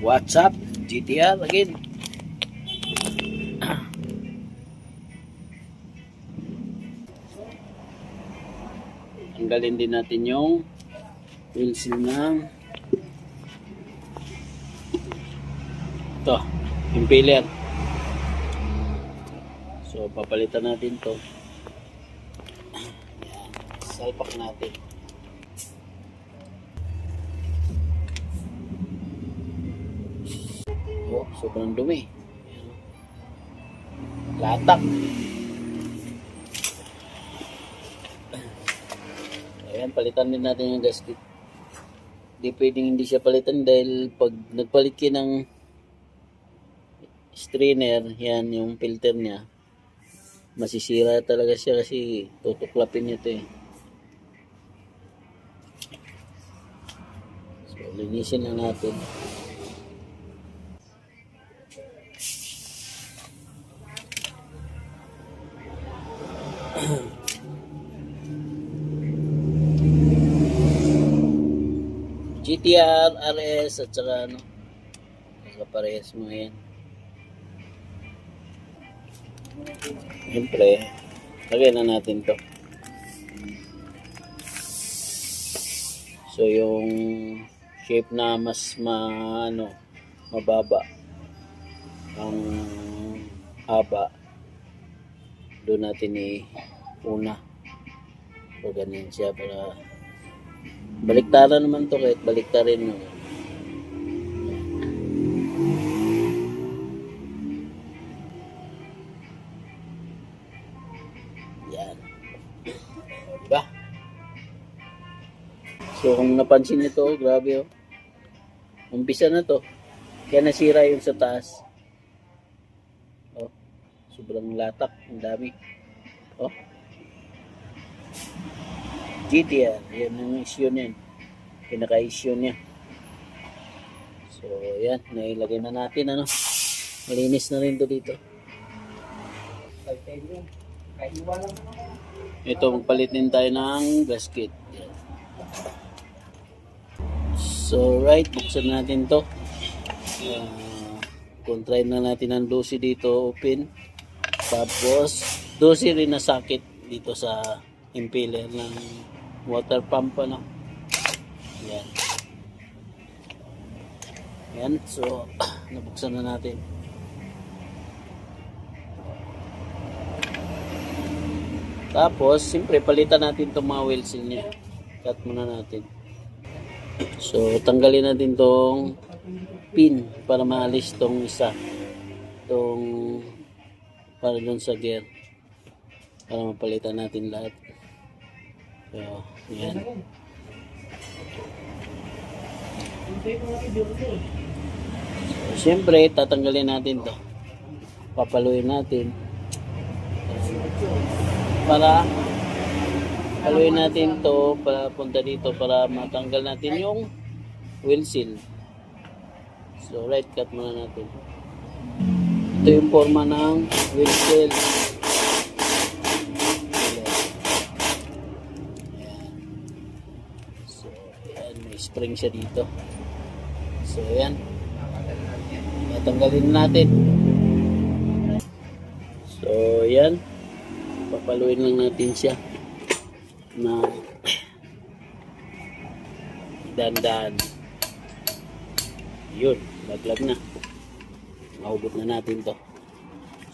What's up? GTR again. Tanggalin din natin yung wheel seal ng ito, impeller. So papalitan natin to. Yan, salpak natin. Oh, sobrang dumi. Latak. Ayan, palitan din natin yung gasket. Hindi pwedeng hindi siya palitan dahil pag nagpalit kayo ng strainer, yan yung filter niya, masisira talaga siya kasi tutuklapin niya ito eh. So, linisin lang natin. GTR, RS at saka ano, parehas mo yan. Siyempre, lagay na natin to. So yung shape na mas mababa ang haba, doon natin una. So ganyan siya para baliktaran naman to, kahit baliktarin mo. Yan. Diba? So kung napansin nyo to, grabe oh. Umpisa na to. Kaya nasira yung sa taas. Oh, sobrang latak. Ang dami. Oh. GTR, yan yung issue niyan, pinaka-issue niya. So yan, nailagay na natin ano, malinis na rin to dito. Ito, magpalit din tayo ng gasket. Yan. So right, buksan natin to. Contrary na natin ang 12 dito, open. Tapos 12 rin na socket dito sa impeller ng water pump ano. Yan. Yan, so nabuksan na natin. Tapos siyempre palitan natin itong mga wheel seal niya. Cut muna natin. So tanggalin natin tong pin para maalis tong isa, tong para dun sa gear, para mapalitan natin lahat. So, yan. So, siyempre, tatanggalin natin to. Papaluin natin. Para paluin natin to, papunta dito para matanggal natin yung wheel seal. So, right cut muna natin. Ito yung forma ng wheel seal. Spring siya dito. So ayan, natanggalin natin. So ayan, papaluin lang natin siya na dandan. Yun, laglag na, mahubot na natin to.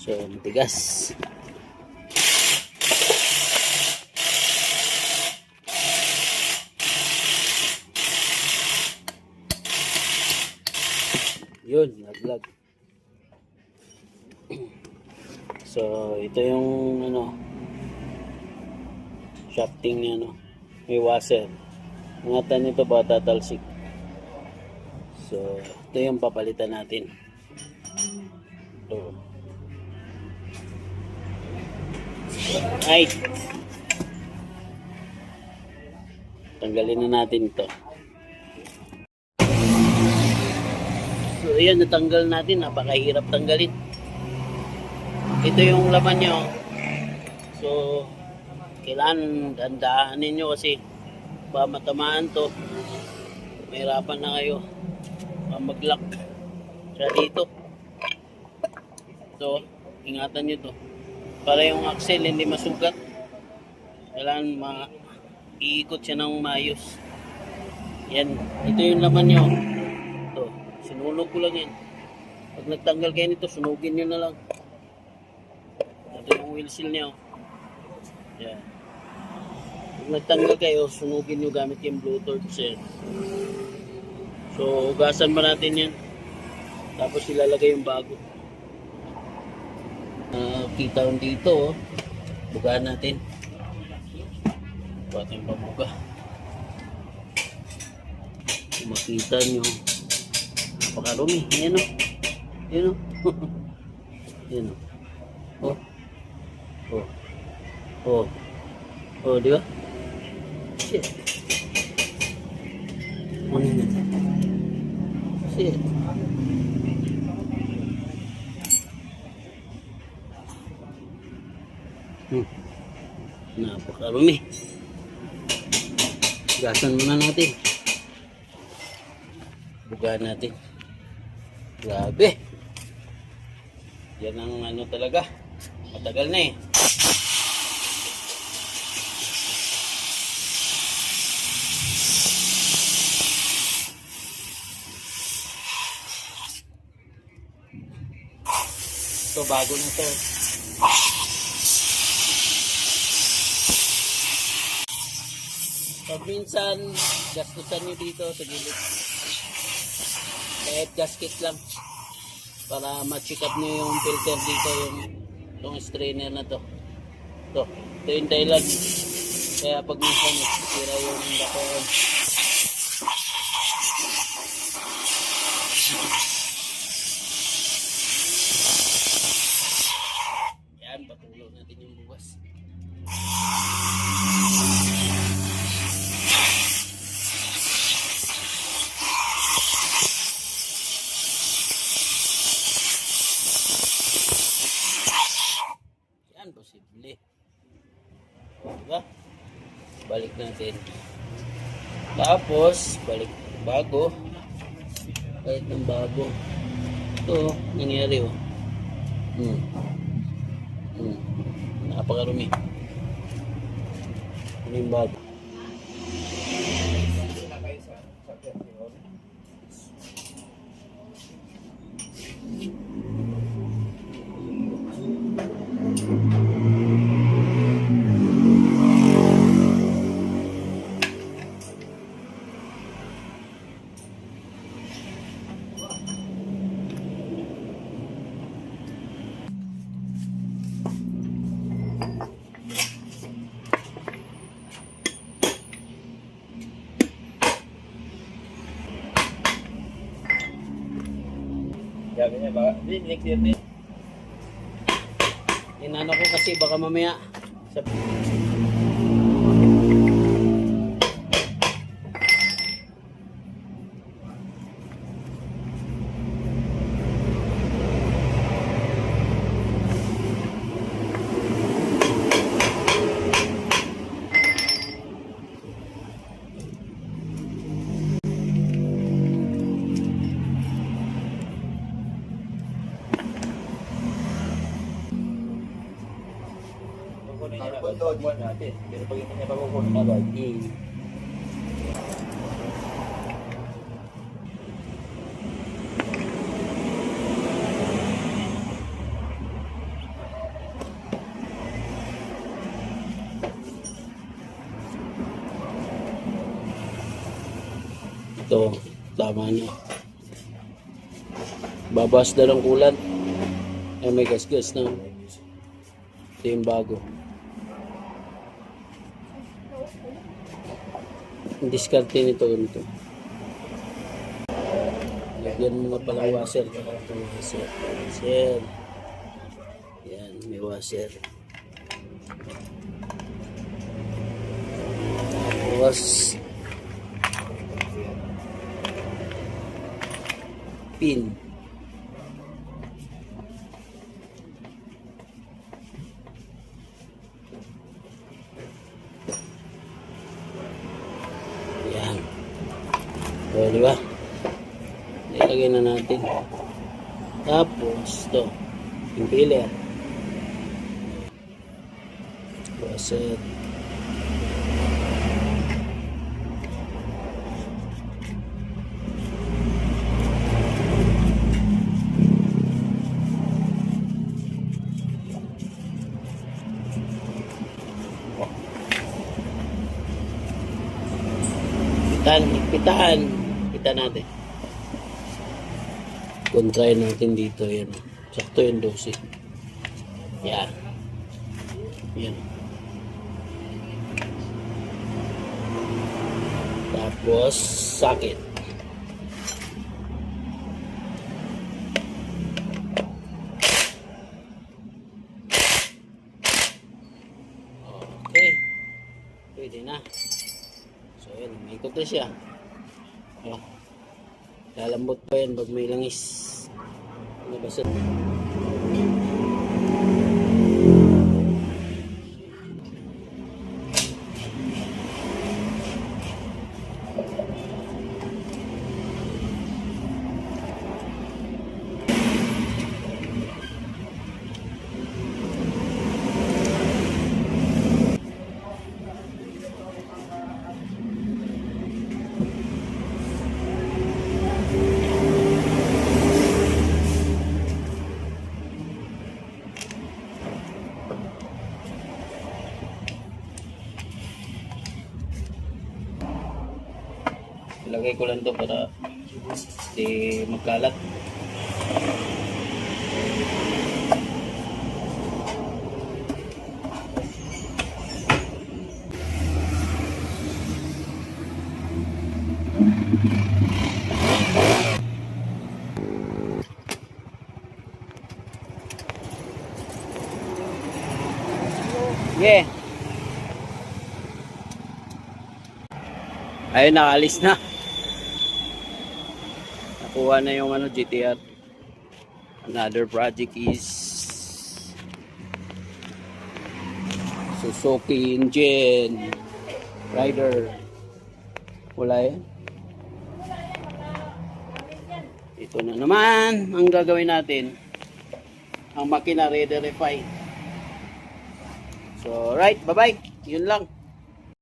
So matigas. Yun, naglag. So, ito yung shafting niya, may washer. Ingatan nito ba tatalsik. So, ito yung papalitan natin. Ito. Ay! Tanggalin na natin ito. So ayan, natanggal natin. Napakahirap tanggalin. Ito yung laman nyo. So kailangan dandaanin nyo kasi ba matamaan to, mahirapan na kayo mag-lock. Kaya dito. Ito, ingatan nyo to. Para yung axle hindi masugat. Kailangan iikot siya ng maayos. Yan. Ito yung laman nyo. Ito. Sinulog ko lang yan. Pag nagtanggal kayo nito, sunugin nyo na lang. Ito yung wheel seal nyo. Yan. Pag nagtanggal kayo, sunugin nyo gamit yung Bluetooth sir. So, hugasan pa natin yan. Tapos ilalagay yung bago. Kita ko dito, oh. Bugaan natin. Buat yung pabuga. Kung makita nyo, napakarumi. Ayan o. Ayan o. Ayan o. Oh. Oh. Oh. Oh, di ba? Shit. Ano yun? Shit. Napakarumi. Gasan muna natin. Bugaan natin. Grabe. Yan ang ano talaga. Matagal na eh. Ito bago na to. Pag minsan, gastusan nyo dito sa gilid. Kahit gasket lang. Para ma-check up nyo yung filter dito, yung strainer na to. Ito yung dahilan. Kaya pag minsan, sira yung bakoon. Yan, patuloy natin yung buwas. Posible. Diba? Balik natin. Tapos, balik bago. Balik ng bago. Ito, nangyari oh. Napakarumi. Ano yung bago? Sabi niya, baka, next year din. Inano ko kasi baka mamaya sa Kukunin niya na doon mo natin. Pero pag hindi niya pa kukunin agad. ito, tama na. Babas na ng kulan. Ay may gas-gas na. Ito yung bago. Diskarte nito ganito. Lagyan mo nga pala washer. Washer. Yan, may washer. Tapos pin. Yan. O, di ba? Ilagay na natin. Tapos, ito. Impeller. Faucet. Pitaan. Pitaan natin. Kontrahin natin dito. Yan. Sakto yung 12. Yan. Yan. Tapos, socket. Okay. Pwede na. So, yan. May ikot na siya. Oh. Lalambot pa yan pag may langis. Nabasat. Ilagay ko lang to para di magkalat. Yeah. Ayun, nakaalis na. Nakuha na yung GTR. Another project is Suzuki engine rider. Wala yan. Ito na naman ang gagawin natin. Ang makina ready-refine. So right, bye-bye. Yun lang.